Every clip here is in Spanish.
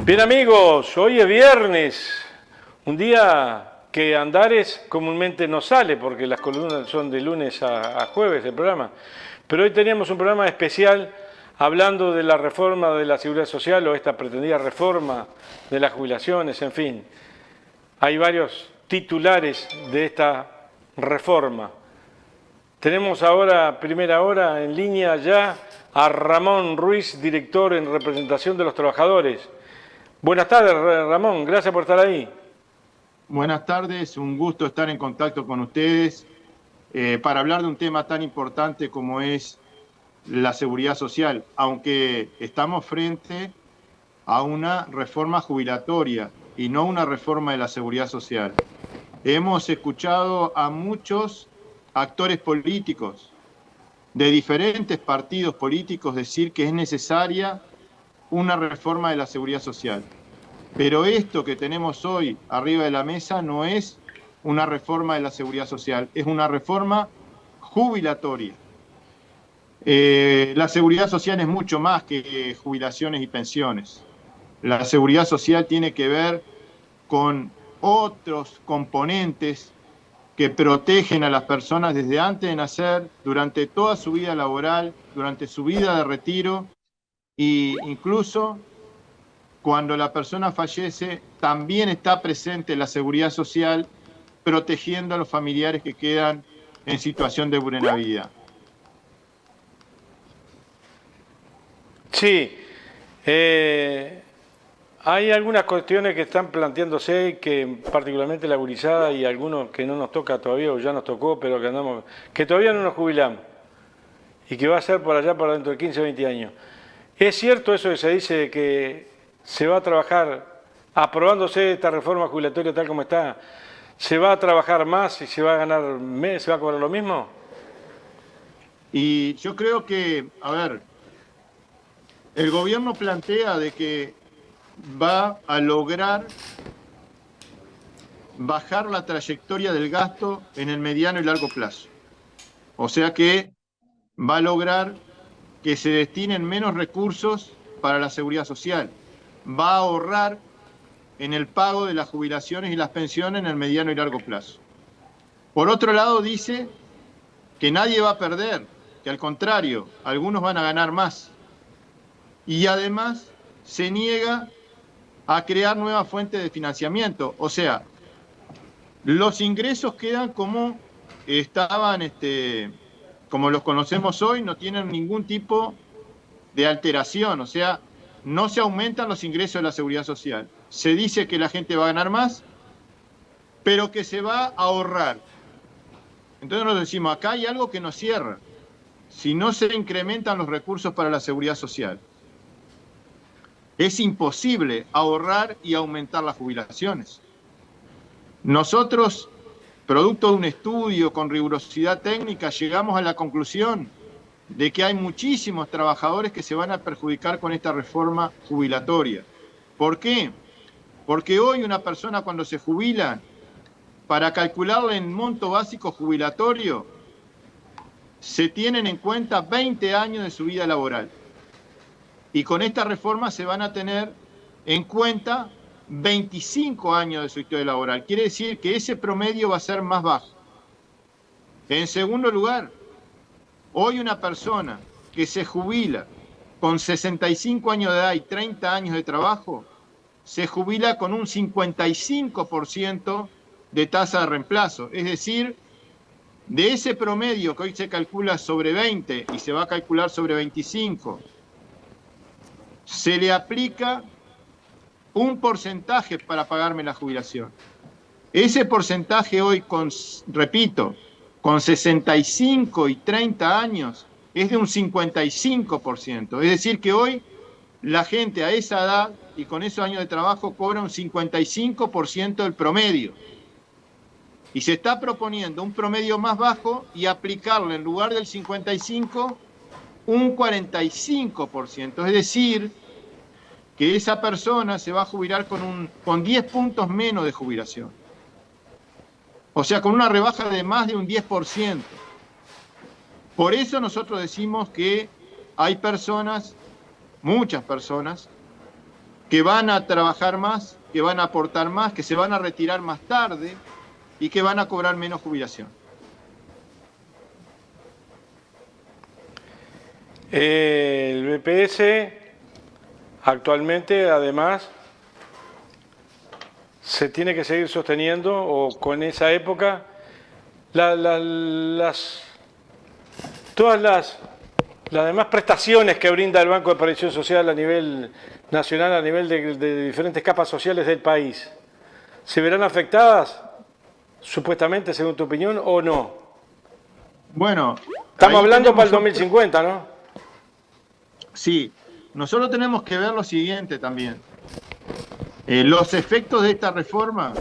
Bien amigos, hoy es viernes, un día que Andares comúnmente no sale porque las columnas son de lunes a jueves el programa, pero hoy teníamos un programa especial hablando de la reforma de la seguridad social o esta pretendida reforma de las jubilaciones, en fin. Hay varios titulares de esta reforma. Tenemos ahora, primera hora, en línea ya a Ramón Ruiz, director en representación de los trabajadores. Buenas tardes, Ramón, gracias por estar ahí. Buenas tardes, un gusto estar en contacto con ustedes para hablar de un tema tan importante como es la seguridad social, aunque estamos frente a una reforma jubilatoria y no una reforma de la seguridad social. Hemos escuchado a muchos actores políticos de diferentes partidos políticos decir que es necesaria una reforma de la seguridad social. Pero esto que tenemos hoy arriba de la mesa no es una reforma de la seguridad social, es una reforma jubilatoria. La seguridad social es mucho más que jubilaciones y pensiones. La seguridad social tiene que ver con otros componentes que protegen a las personas desde antes de nacer, durante toda su vida laboral, durante su vida de retiro e incluso cuando la persona fallece, también está presente la seguridad social protegiendo a los familiares que quedan en situación de vulnerabilidad. Sí, hay algunas cuestiones que están planteándose, que particularmente la gurizada y algunos que no nos toca todavía o ya nos tocó, pero que todavía no nos jubilamos y que va a ser por allá para dentro de 15 o 20 años. ¿Es cierto eso que se dice que se va a trabajar, aprobándose esta reforma jubilatoria tal como está, se va a trabajar más y se va a ganar menos, se va a cobrar lo mismo? Y yo creo que, el gobierno plantea de que va a lograr bajar la trayectoria del gasto en el mediano y largo plazo. O sea que va a lograr que se destinen menos recursos para la seguridad social. Va a ahorrar en el pago de las jubilaciones y las pensiones en el mediano y largo plazo. Por otro lado, dice que nadie va a perder, que al contrario, algunos van a ganar más. Y además se niega a crear nuevas fuentes de financiamiento. O sea, los ingresos quedan como estaban, como los conocemos hoy, no tienen ningún tipo de alteración. O sea, no se aumentan los ingresos de la seguridad social. Se dice que la gente va a ganar más, pero que se va a ahorrar. Entonces nos decimos, acá hay algo que nos cierra. Si no se incrementan los recursos para la seguridad social, es imposible ahorrar y aumentar las jubilaciones. Nosotros, producto de un estudio con rigurosidad técnica, llegamos a la conclusión de que hay muchísimos trabajadores que se van a perjudicar con esta reforma jubilatoria. ¿Por qué? Porque hoy una persona cuando se jubila, para calcularle el monto básico jubilatorio, se tienen en cuenta 20 años de su vida laboral. Y con esta reforma se van a tener en cuenta 25 años de su historia laboral. Quiere decir que ese promedio va a ser más bajo. En segundo lugar, hoy una persona que se jubila con 65 años de edad y 30 años de trabajo, se jubila con un 55% de tasa de reemplazo. Es decir, de ese promedio que hoy se calcula sobre 20 y se va a calcular sobre 25, se le aplica un porcentaje para pagarme la jubilación. Ese porcentaje hoy, repito, con 65 y 30 años, es de un 55%. Es decir, que hoy la gente a esa edad y con esos años de trabajo cobra un 55% del promedio. Y se está proponiendo un promedio más bajo y aplicarle en lugar del 55, un 45%. Es decir, que esa persona se va a jubilar con 10 puntos menos de jubilación. O sea, con una rebaja de más de un 10%. Por eso nosotros decimos que hay personas, muchas personas, que van a trabajar más, que van a aportar más, que se van a retirar más tarde y que van a cobrar menos jubilación. El BPS actualmente, además, se tiene que seguir sosteniendo, o con esa época, todas las demás prestaciones que brinda el Banco de Previsión Social a nivel nacional, a nivel de diferentes capas sociales del país, ¿se verán afectadas, supuestamente, según tu opinión, o no? Bueno, estamos hablando para el 2050, ¿no? Sí, nosotros tenemos que ver lo siguiente también. Los efectos de esta reforma,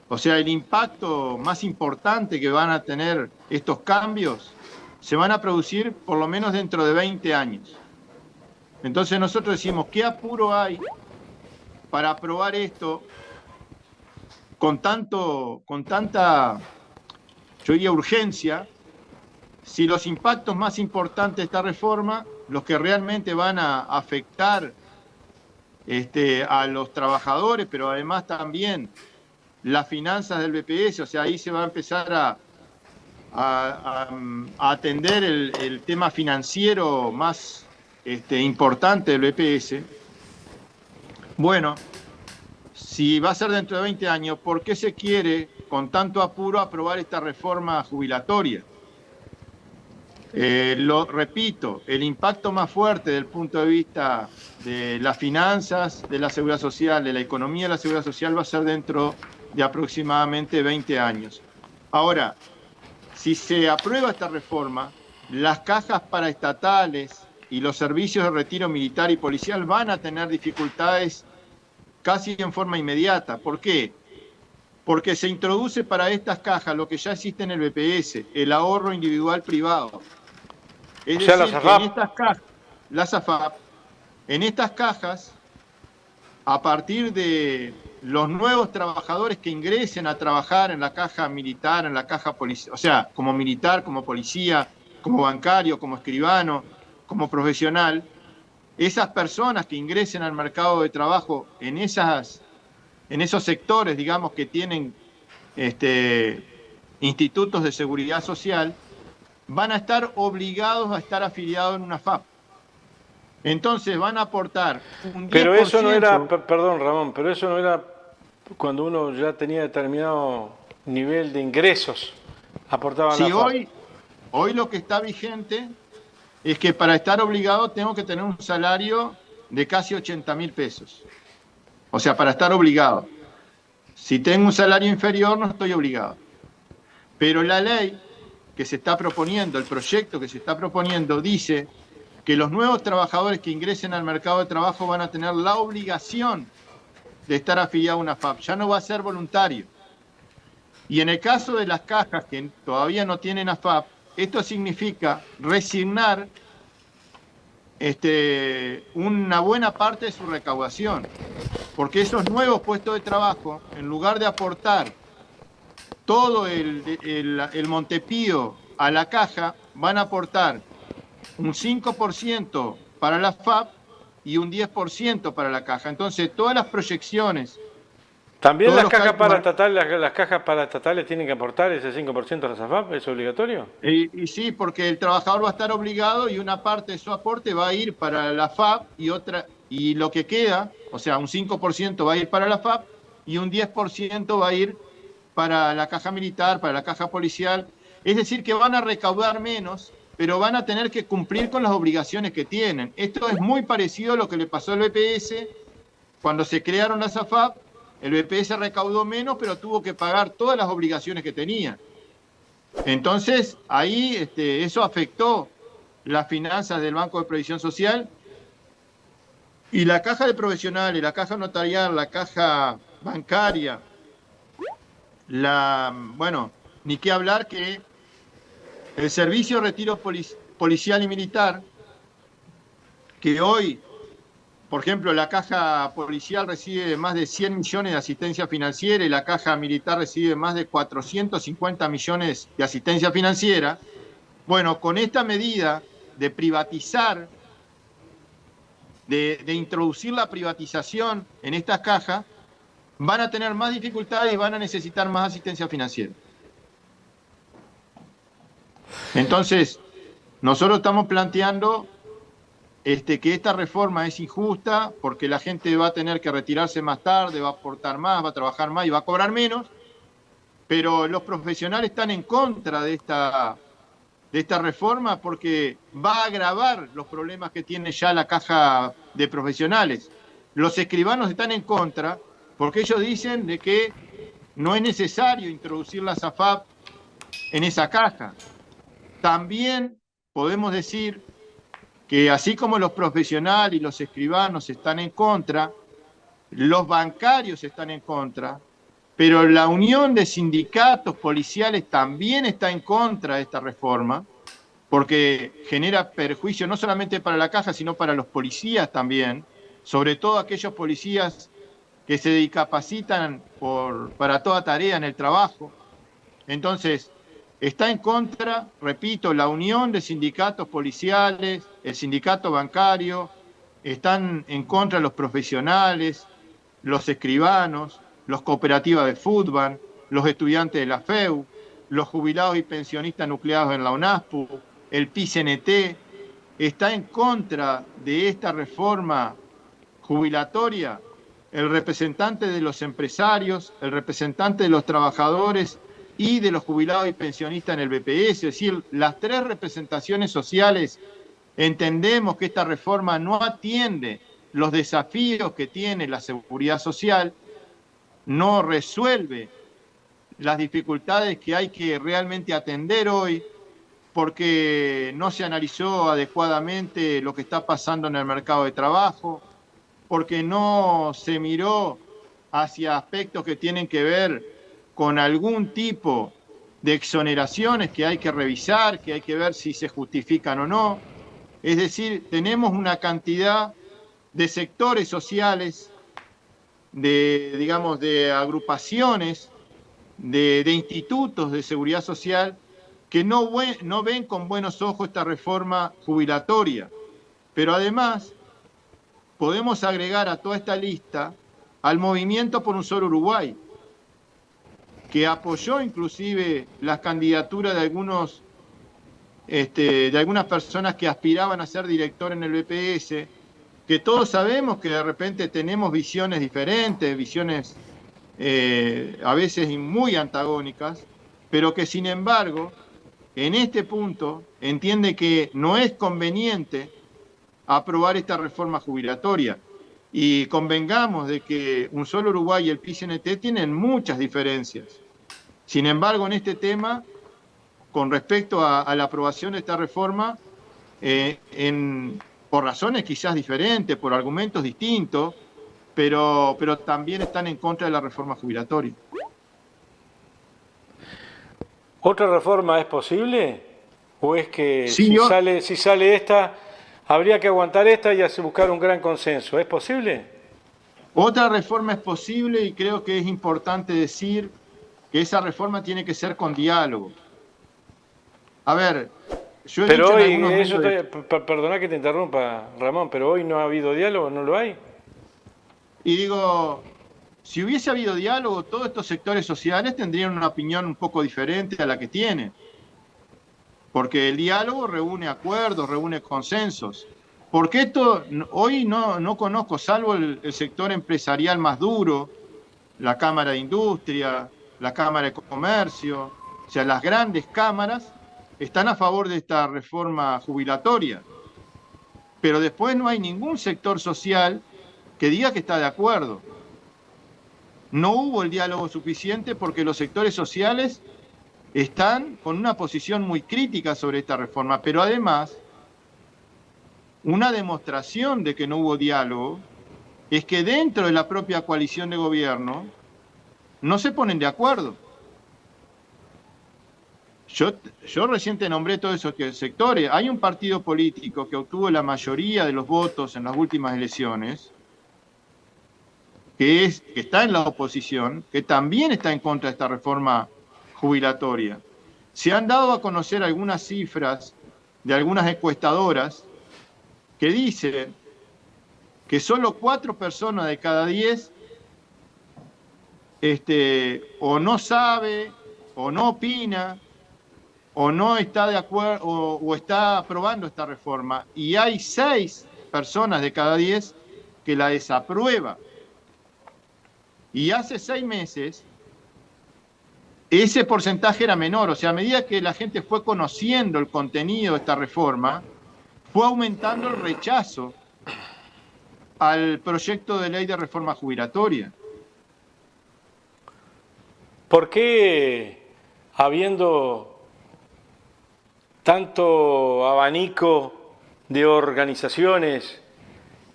o sea, el impacto más importante que van a tener estos cambios, se van a producir por lo menos dentro de 20 años. Entonces nosotros decimos, ¿qué apuro hay para aprobar esto con tanta, yo diría, urgencia, si los impactos más importantes de esta reforma, los que realmente van a afectar a los trabajadores, pero además también las finanzas del BPS, o sea, ahí se va a empezar a atender el tema financiero más importante del BPS. Bueno, si va a ser dentro de 20 años, ¿por qué se quiere con tanto apuro aprobar esta reforma jubilatoria? Lo repito, el impacto más fuerte desde el punto de vista de las finanzas, de la seguridad social, de la economía de la seguridad social va a ser dentro de aproximadamente 20 años. Ahora, si se aprueba esta reforma, las cajas paraestatales y los servicios de retiro militar y policial van a tener dificultades casi en forma inmediata. ¿Por qué? Porque se introduce para estas cajas lo que ya existe en el BPS, el ahorro individual privado. Es decir, que en estas cajas, las AFAP, en estas cajas, a partir de los nuevos trabajadores que ingresen a trabajar en la caja militar, en la caja policial, o sea, como militar, como policía, como bancario, como escribano, como profesional, esas personas que ingresen al mercado de trabajo en esos sectores, digamos, que tienen institutos de seguridad social, van a estar obligados a estar afiliados en una FAP. Entonces van a aportar un 10%. Pero eso no era, perdón Ramón, pero eso no era cuando uno ya tenía determinado nivel de ingresos, aportaban sí, la FAP. Hoy lo que está vigente es que para estar obligado tengo que tener un salario de casi 80.000 pesos. O sea, para estar obligado. Si tengo un salario inferior no estoy obligado. Pero la ley que se está proponiendo, el proyecto que se está proponiendo, dice que los nuevos trabajadores que ingresen al mercado de trabajo van a tener la obligación de estar afiliados a una FAP. Ya no va a ser voluntario. Y en el caso de las cajas que todavía no tienen AFAP, esto significa resignar una buena parte de su recaudación. Porque esos nuevos puestos de trabajo, en lugar de aportar todo el Montepío a la caja, van a aportar un 5% para la FAP y un 10% para la caja. Entonces, todas las proyecciones... ¿También las cajas paraestatales tienen que aportar ese 5% a las AFAP? ¿Es obligatorio? Y sí, porque el trabajador va a estar obligado y una parte de su aporte va a ir para la FAP y lo que queda, o sea, un 5% va a ir para la FAP y un 10% va a ir para la caja militar, para la caja policial. Es decir, que van a recaudar menos, pero van a tener que cumplir con las obligaciones que tienen. Esto es muy parecido a lo que le pasó al BPS cuando se crearon las AFAP. El BPS recaudó menos, pero tuvo que pagar todas las obligaciones que tenía. Entonces, ahí eso afectó las finanzas del Banco de Previsión Social. Y la caja de profesionales, la caja notarial, la caja bancaria, bueno, ni qué hablar que el servicio de retiro policial y militar, que hoy, por ejemplo, la caja policial recibe más de 100 millones de asistencia financiera y la caja militar recibe más de 450 millones de asistencia financiera. Bueno, con esta medida de privatizar de introducir la privatización en estas cajas, van a tener más dificultades y van a necesitar más asistencia financiera. Entonces, nosotros estamos planteando que esta reforma es injusta porque la gente va a tener que retirarse más tarde, va a aportar más, va a trabajar más y va a cobrar menos, pero los profesionales están en contra de esta reforma porque va a agravar los problemas que tiene ya la caja de profesionales. Los escribanos están en contra porque ellos dicen de que no es necesario introducir la SAFAP en esa caja. También podemos decir que así como los profesionales y los escribanos están en contra, los bancarios están en contra, pero la Unión de Sindicatos Policiales también está en contra de esta reforma, porque genera perjuicio no solamente para la caja, sino para los policías también, sobre todo aquellos policías que se discapacitan para toda tarea en el trabajo. Entonces, está en contra, repito, la Unión de Sindicatos Policiales, el sindicato bancario, están en contra los profesionales, los escribanos, los cooperativas de fútbol, los estudiantes de la FEU, los jubilados y pensionistas nucleados en la UNASPU, el PICNT, está en contra de esta reforma jubilatoria el representante de los empresarios, el representante de los trabajadores y de los jubilados y pensionistas en el BPS, es decir, las tres representaciones sociales. Entendemos que esta reforma no atiende los desafíos que tiene la seguridad social, no resuelve las dificultades que hay que realmente atender hoy, porque no se analizó adecuadamente lo que está pasando en el mercado de trabajo, porque no se miró hacia aspectos que tienen que ver con algún tipo de exoneraciones que hay que revisar, que hay que ver si se justifican o no. Es decir, tenemos una cantidad de sectores sociales, de agrupaciones, de institutos de seguridad social que no ven con buenos ojos esta reforma jubilatoria. Pero además, podemos agregar a toda esta lista al Movimiento por un Solo Uruguay, que apoyó inclusive las candidaturas de algunas personas que aspiraban a ser director en el BPS, que todos sabemos que de repente tenemos visiones diferentes, visiones a veces muy antagónicas, pero que sin embargo, en este punto, entiende que no es conveniente aprobar esta reforma jubilatoria. Y convengamos de que Un Solo Uruguay y el PICNT tienen muchas diferencias. Sin embargo, en este tema, con respecto a la aprobación de esta reforma, por razones quizás diferentes, por argumentos distintos, pero también están en contra de la reforma jubilatoria. ¿Otra reforma es posible? ¿O es que sí, si sale esta, habría que aguantar esta y así buscar un gran consenso? ¿Es posible? Otra reforma es posible y creo que es importante decir que esa reforma tiene que ser con diálogo. A ver, yo he pero dicho hoy, en algunos perdona que te interrumpa, Ramón, pero hoy no ha habido diálogo, ¿no lo hay? Y digo, si hubiese habido diálogo, todos estos sectores sociales tendrían una opinión un poco diferente a la que tienen. Porque el diálogo reúne acuerdos, reúne consensos. Porque esto hoy no conozco, salvo el sector empresarial más duro, la Cámara de Industria, la Cámara de Comercio, o sea, las grandes cámaras están a favor de esta reforma jubilatoria. Pero después no hay ningún sector social que diga que está de acuerdo. No hubo el diálogo suficiente porque los sectores sociales están con una posición muy crítica sobre esta reforma, pero además, una demostración de que no hubo diálogo es que dentro de la propia coalición de gobierno no se ponen de acuerdo. Yo recién te nombré todos esos sectores. Hay un partido político que obtuvo la mayoría de los votos en las últimas elecciones, que está en la oposición, que también está en contra de esta reforma jubilatoria. Se han dado a conocer algunas cifras de algunas encuestadoras que dicen que solo 4 personas de cada 10 o no sabe, o no opina, o no está de acuerdo, o está aprobando esta reforma, y hay 6 personas de cada 10 que la desaprueba. Y hace 6 meses ese porcentaje era menor, o sea, a medida que la gente fue conociendo el contenido de esta reforma, fue aumentando el rechazo al proyecto de ley de reforma jubilatoria. ¿Por qué, habiendo tanto abanico de organizaciones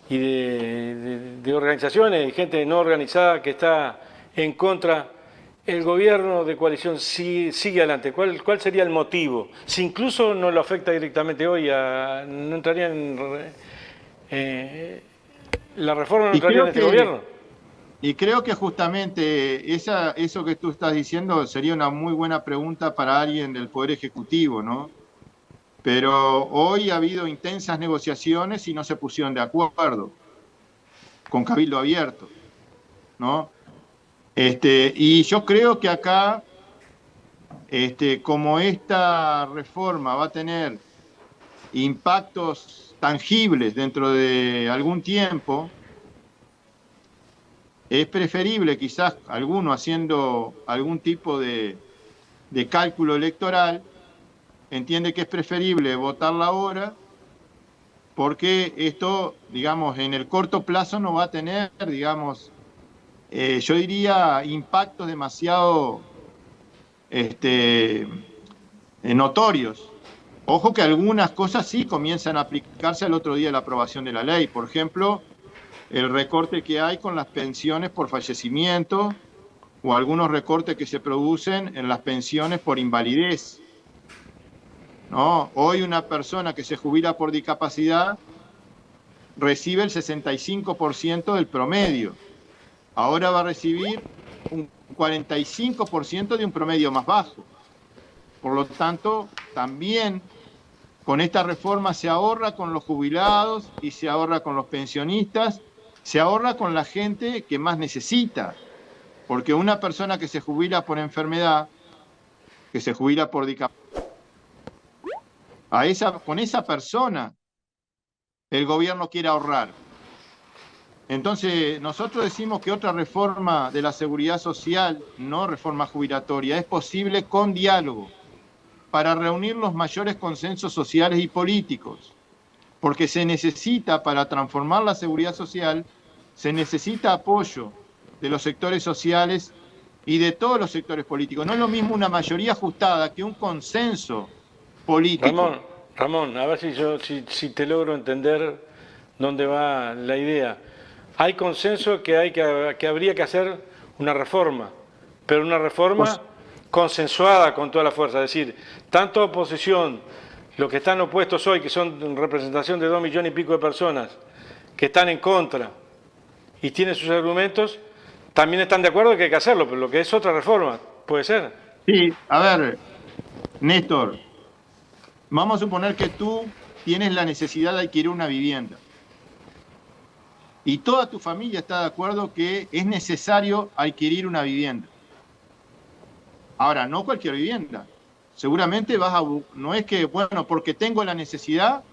y de organizaciones y gente no organizada que está en contra, el gobierno de coalición sigue adelante? ¿Cuál sería el motivo? Si incluso no lo afecta directamente hoy, no entraría en... la reforma no entraría en este gobierno. Y creo que justamente eso que tú estás diciendo sería una muy buena pregunta para alguien del Poder Ejecutivo, ¿no? Pero hoy ha habido intensas negociaciones y no se pusieron de acuerdo con Cabildo Abierto, ¿no? Y yo creo que acá, como esta reforma va a tener impactos tangibles dentro de algún tiempo, es preferible quizás alguno haciendo algún tipo de cálculo electoral, entiende que es preferible votarla ahora porque esto, digamos, en el corto plazo no va a tener, digamos, yo diría, impactos demasiado notorios. Ojo que algunas cosas sí comienzan a aplicarse al otro día de la aprobación de la ley. Por ejemplo, el recorte que hay con las pensiones por fallecimiento o algunos recortes que se producen en las pensiones por invalidez, ¿no? Hoy una persona que se jubila por discapacidad recibe el 65% del promedio. Ahora va a recibir un 45% de un promedio más bajo. Por lo tanto, también con esta reforma se ahorra con los jubilados y se ahorra con los pensionistas, se ahorra con la gente que más necesita. Porque una persona que se jubila por enfermedad, que se jubila por discapacidad, con esa persona el gobierno quiere ahorrar. Entonces, nosotros decimos que otra reforma de la seguridad social, no reforma jubilatoria, es posible con diálogo, para reunir los mayores consensos sociales y políticos, porque se necesita, para transformar la seguridad social, se necesita apoyo de los sectores sociales y de todos los sectores políticos. No es lo mismo una mayoría ajustada que un consenso político. Ramón, a ver si te logro entender dónde va la idea. Hay consenso que habría que hacer una reforma, pero una reforma consensuada con toda la fuerza. Es decir, tanto oposición, los que están opuestos hoy, que son en representación de 2 millones y pico de personas, que están en contra y tienen sus argumentos, también están de acuerdo que hay que hacerlo, pero lo que es otra reforma, ¿puede ser? Sí, a ver, Néstor, vamos a suponer que tú tienes la necesidad de adquirir una vivienda y toda tu familia está de acuerdo que es necesario adquirir una vivienda. Ahora, no cualquier vivienda. Seguramente no es que, bueno, porque tengo la necesidad,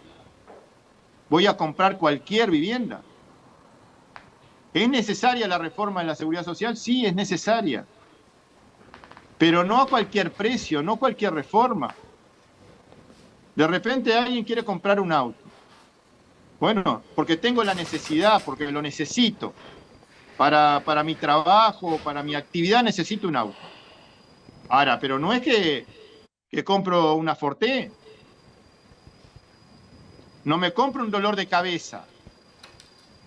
voy a comprar cualquier vivienda. ¿Es necesaria la reforma de la seguridad social? Sí, es necesaria. Pero no a cualquier precio, no cualquier reforma. De repente alguien quiere comprar un auto. Bueno, porque tengo la necesidad, porque lo necesito. Para mi trabajo, para mi actividad necesito un auto. Ahora, pero no es que compro una Forte. No me compro un dolor de cabeza.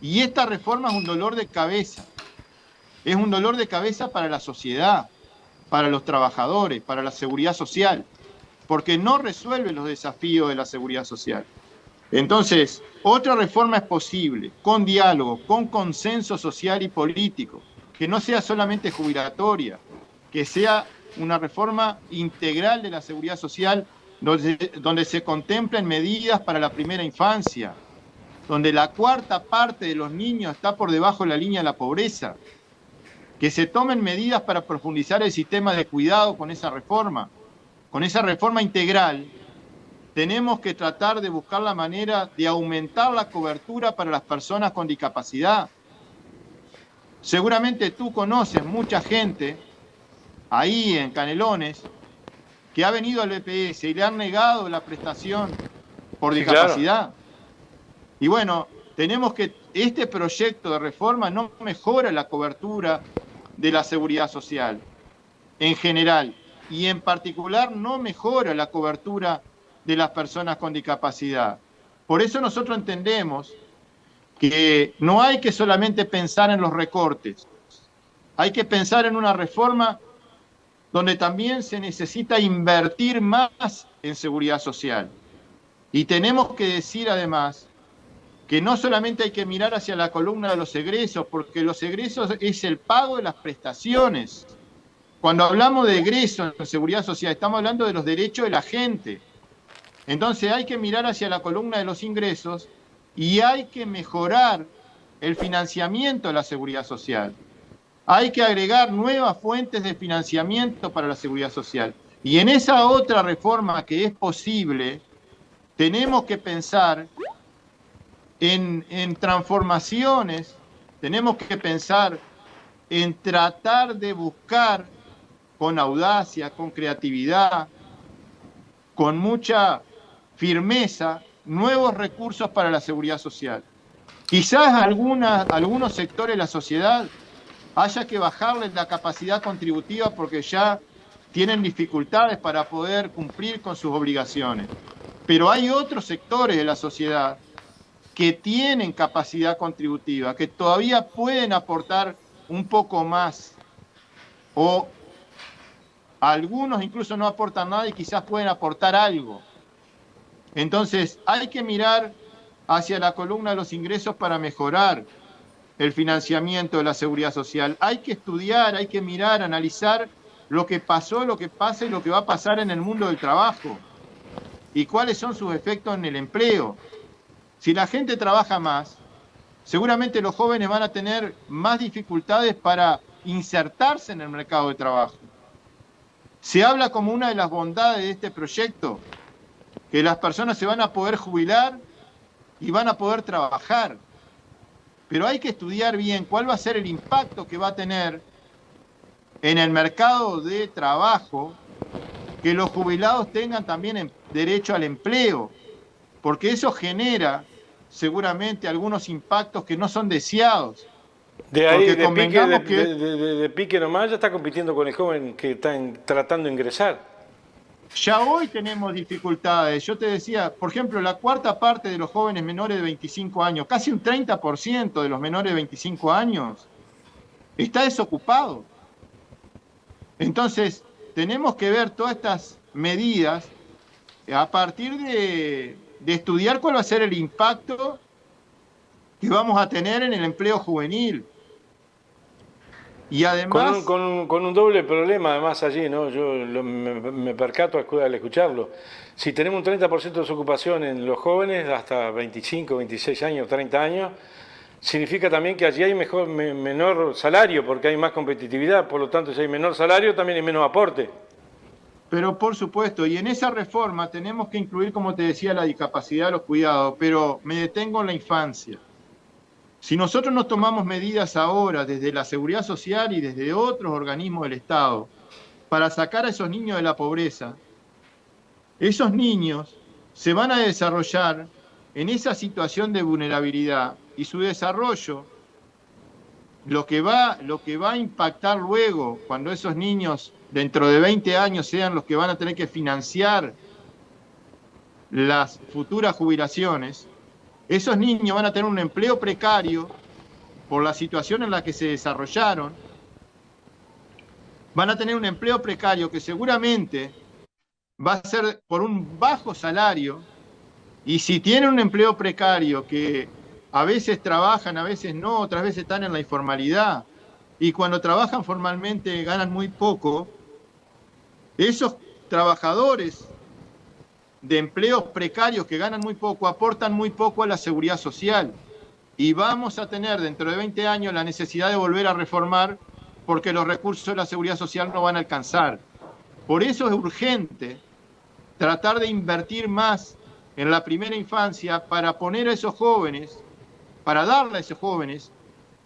Y esta reforma es un dolor de cabeza. Es un dolor de cabeza para la sociedad, para los trabajadores, para la seguridad social, porque no resuelve los desafíos de la seguridad social. Entonces, otra reforma es posible, con diálogo, con consenso social y político, que no sea solamente jubilatoria, que sea una reforma integral de la seguridad social donde se contemplen medidas para la primera infancia, donde la cuarta parte de los niños está por debajo de la línea de la pobreza, que se tomen medidas para profundizar el sistema de cuidado con esa reforma integral. Tenemos que tratar de buscar la manera de aumentar la cobertura para las personas con discapacidad. Seguramente tú conoces mucha gente ahí en Canelones que ha venido al BPS y le han negado la prestación por discapacidad. Claro. Y bueno, este proyecto de reforma no mejora la cobertura de la seguridad social en general, y en particular no mejora la cobertura de las personas con discapacidad. Por eso nosotros entendemos que no hay que solamente pensar en los recortes, hay que pensar en una reforma donde también se necesita invertir más en seguridad social. Y tenemos que decir además que no solamente hay que mirar hacia la columna de los egresos, porque los egresos es el pago de las prestaciones. Cuando hablamos de egresos en seguridad social, estamos hablando de los derechos de la gente. Entonces hay que mirar hacia la columna de los ingresos y hay que mejorar el financiamiento de la seguridad social. Hay que agregar nuevas fuentes de financiamiento para la seguridad social. Y en esa otra reforma que es posible, tenemos que pensar en transformaciones, tenemos que pensar en tratar de buscar con audacia, con creatividad, con mucha firmeza, nuevos recursos para la seguridad social. Quizás algunos sectores de la sociedad haya que bajarles la capacidad contributiva porque ya tienen dificultades para poder cumplir con sus obligaciones. Pero hay otros sectores de la sociedad que tienen capacidad contributiva, que todavía pueden aportar un poco más, o algunos incluso no aportan nada y quizás pueden aportar algo. Entonces hay que mirar hacia la columna de los ingresos para mejorar el financiamiento de la seguridad social. Hay que estudiar, hay que mirar, analizar lo que pasó, lo que pasa y lo que va a pasar en el mundo del trabajo y cuáles son sus efectos en el empleo. Si la gente trabaja más, seguramente los jóvenes van a tener más dificultades para insertarse en el mercado de trabajo. Se habla como una de las bondades de este proyecto, que las personas se van a poder jubilar y van a poder trabajar. Pero hay que estudiar bien cuál va a ser el impacto que va a tener en el mercado de trabajo que los jubilados tengan también derecho al empleo, porque eso genera seguramente algunos impactos que no son deseados. De ahí, de pique nomás, ya está compitiendo con el joven que está tratando de ingresar. Ya hoy tenemos dificultades. Yo te decía, por ejemplo, la cuarta parte de los jóvenes menores de 25 años, casi un 30% de los menores de 25 años, está desocupado. Entonces, tenemos que ver todas estas medidas a partir de estudiar cuál va a ser el impacto que vamos a tener en el empleo juvenil. Y además... Con un doble problema además allí, ¿no? Yo me percato al escucharlo. Si tenemos un 30% de desocupación en los jóvenes hasta 25, 26 años, 30 años, significa también que allí hay menor salario porque hay más competitividad, por lo tanto si hay menor salario también hay menos aporte. Pero por supuesto, y en esa reforma tenemos que incluir, como te decía, la discapacidad, los cuidados, pero me detengo en la infancia. Si nosotros no tomamos medidas ahora desde la seguridad social y desde otros organismos del Estado para sacar a esos niños de la pobreza, esos niños se van a desarrollar en esa situación de vulnerabilidad y su desarrollo, lo que va a impactar luego cuando esos niños dentro de 20 años sean los que van a tener que financiar las futuras jubilaciones, esos niños van a tener un empleo precario por la situación en la que se desarrollaron, van a tener un empleo precario que seguramente va a ser por un bajo salario, y si tienen un empleo precario que a veces trabajan, a veces no, otras veces están en la informalidad, y cuando trabajan formalmente ganan muy poco, esos trabajadores de empleos precarios que ganan muy poco, aportan muy poco a la seguridad social. Y vamos a tener dentro de 20 años la necesidad de volver a reformar porque los recursos de la seguridad social no van a alcanzar. Por eso es urgente tratar de invertir más en la primera infancia para poner a esos jóvenes, para darle a esos jóvenes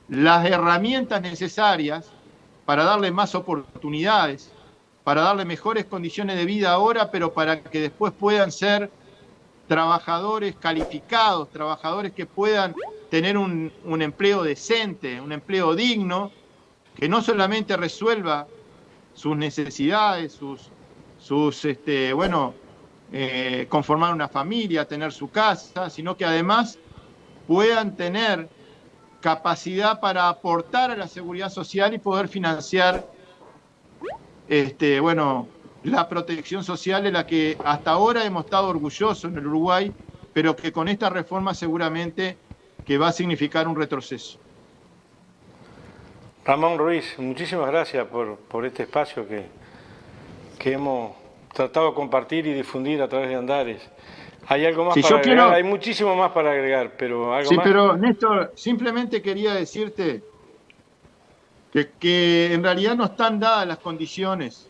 las herramientas necesarias para darle más oportunidades, para darle mejores condiciones de vida ahora, pero para que después puedan ser trabajadores calificados, trabajadores que puedan tener un empleo decente, un empleo digno, que no solamente resuelva sus necesidades, conformar una familia, tener su casa, sino que además puedan tener capacidad para aportar a la seguridad social y poder financiar la protección social de la que hasta ahora hemos estado orgullosos en el Uruguay, pero que con esta reforma seguramente que va a significar un retroceso. Ramón Ruiz, muchísimas gracias por este espacio que hemos tratado de compartir y difundir a través de Andares. ¿Hay algo más para agregar? Hay muchísimo más para agregar, pero algo más. Sí, pero Néstor, simplemente quería decirte que en realidad no están dadas las condiciones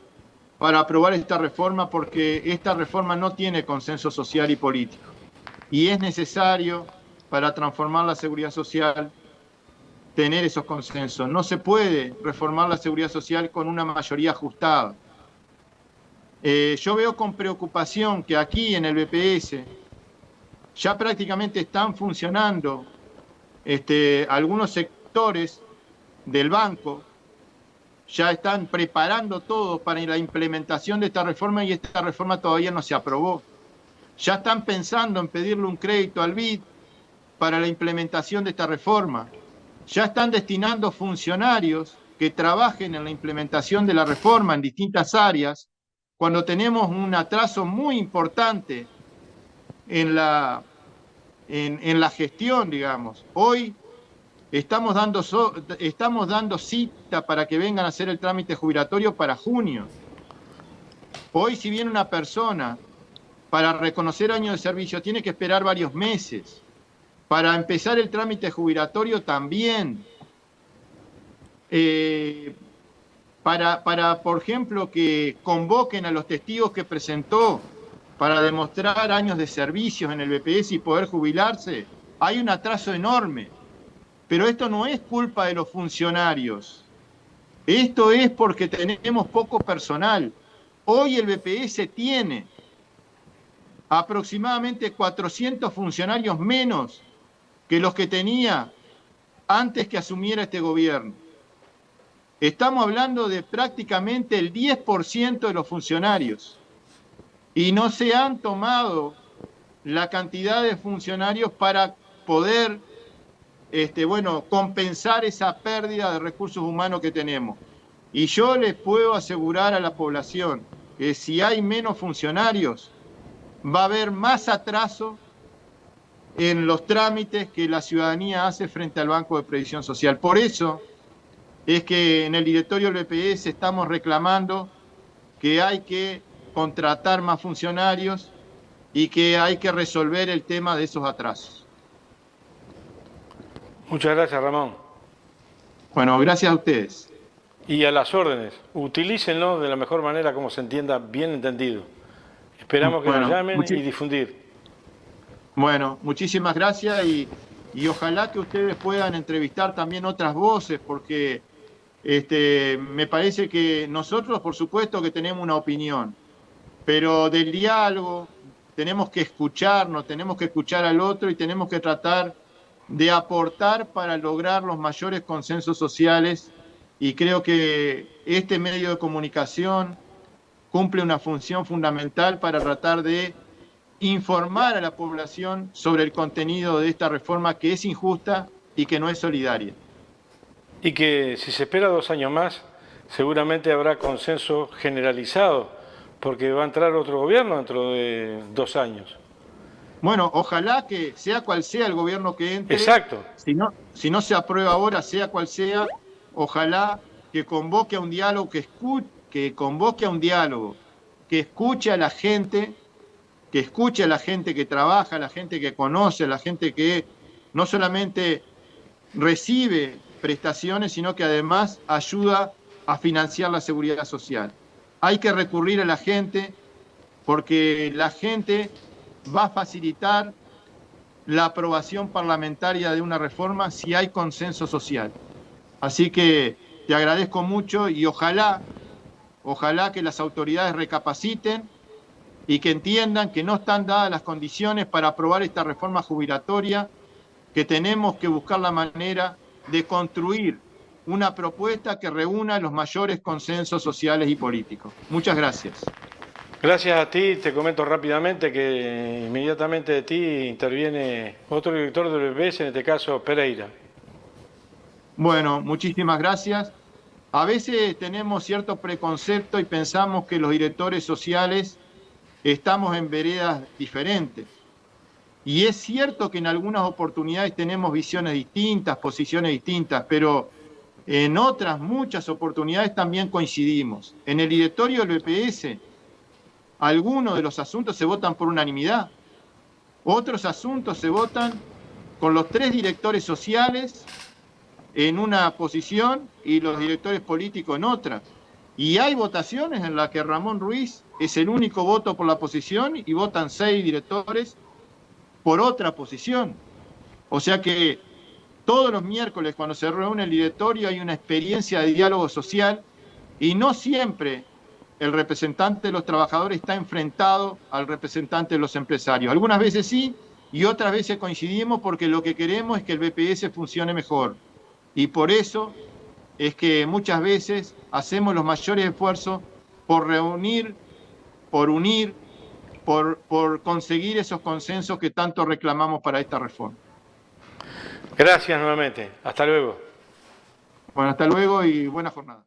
para aprobar esta reforma porque esta reforma no tiene consenso social y político. Y es necesario para transformar la seguridad social tener esos consensos. No se puede reformar la seguridad social con una mayoría ajustada. Yo veo con preocupación que aquí en el BPS ya prácticamente están funcionando algunos sectores del banco, ya están preparando todo para la implementación de esta reforma y esta reforma todavía no se aprobó. Ya están pensando en pedirle un crédito al BID para la implementación de esta reforma. Ya están destinando funcionarios que trabajen en la implementación de la reforma en distintas áreas, cuando tenemos un atraso muy importante en la gestión, digamos. Hoy estamos dando cita para que vengan a hacer el trámite jubilatorio para junio. Hoy, si viene una persona para reconocer años de servicio, tiene que esperar varios meses. Para empezar el trámite jubilatorio también. Por ejemplo, que convoquen a los testigos que presentó para demostrar años de servicios en el BPS y poder jubilarse, hay un atraso enorme. Pero esto no es culpa de los funcionarios. Esto es porque tenemos poco personal. Hoy el BPS tiene aproximadamente 400 funcionarios menos que los que tenía antes que asumiera este gobierno. Estamos hablando de prácticamente el 10% de los funcionarios y no se han tomado la cantidad de funcionarios para poder compensar esa pérdida de recursos humanos que tenemos. Y yo les puedo asegurar a la población que si hay menos funcionarios, va a haber más atraso en los trámites que la ciudadanía hace frente al Banco de Previsión Social. Por eso es que en el directorio del BPS estamos reclamando que hay que contratar más funcionarios y que hay que resolver el tema de esos atrasos. Muchas gracias, Ramón. Bueno, gracias a ustedes. Y a las órdenes, utilícenlo de la mejor manera como se entienda, bien entendido. Esperamos que nos llamen y difundir. Bueno, muchísimas gracias y ojalá que ustedes puedan entrevistar también otras voces, porque me parece que nosotros, por supuesto, que tenemos una opinión, pero del diálogo tenemos que escucharnos, tenemos que escuchar al otro y tenemos que tratar de aportar para lograr los mayores consensos sociales, y creo que este medio de comunicación cumple una función fundamental para tratar de informar a la población sobre el contenido de esta reforma que es injusta y que no es solidaria. Y que si se espera 2 años más, seguramente habrá consenso generalizado, porque va a entrar otro gobierno dentro de 2 años. Bueno, ojalá que sea cual sea el gobierno que entre. Exacto. Si no se aprueba ahora, sea cual sea, ojalá que convoque a un diálogo, que escuche a la gente que escuche a la gente que trabaja, a la gente que conoce, a la gente que no solamente recibe prestaciones, sino que además ayuda a financiar la seguridad social. Hay que recurrir a la gente porque la gente va a facilitar la aprobación parlamentaria de una reforma si hay consenso social. Así que te agradezco mucho y ojalá que las autoridades recapaciten y que entiendan que no están dadas las condiciones para aprobar esta reforma jubilatoria, que tenemos que buscar la manera de construir una propuesta que reúna los mayores consensos sociales y políticos. Muchas gracias. Gracias a ti, te comento rápidamente que inmediatamente de ti interviene otro director del BPS, en este caso Pereira. Bueno, muchísimas gracias. A veces tenemos cierto preconcepto y pensamos que los directores sociales estamos en veredas diferentes. Y es cierto que en algunas oportunidades tenemos visiones distintas, posiciones distintas, pero en otras muchas oportunidades también coincidimos. En el directorio del BPS, algunos de los asuntos se votan por unanimidad, otros asuntos se votan con los 3 directores sociales en una posición y los directores políticos en otra. Y hay votaciones en las que Ramón Ruiz es el único voto por la posición y votan 6 directores por otra posición. O sea que todos los miércoles cuando se reúne el directorio hay una experiencia de diálogo social y no siempre el representante de los trabajadores está enfrentado al representante de los empresarios. Algunas veces sí y otras veces coincidimos porque lo que queremos es que el BPS funcione mejor. Y por eso es que muchas veces hacemos los mayores esfuerzos por reunir, por unir, por conseguir esos consensos que tanto reclamamos para esta reforma. Gracias nuevamente. Hasta luego. Bueno, hasta luego y buena jornada.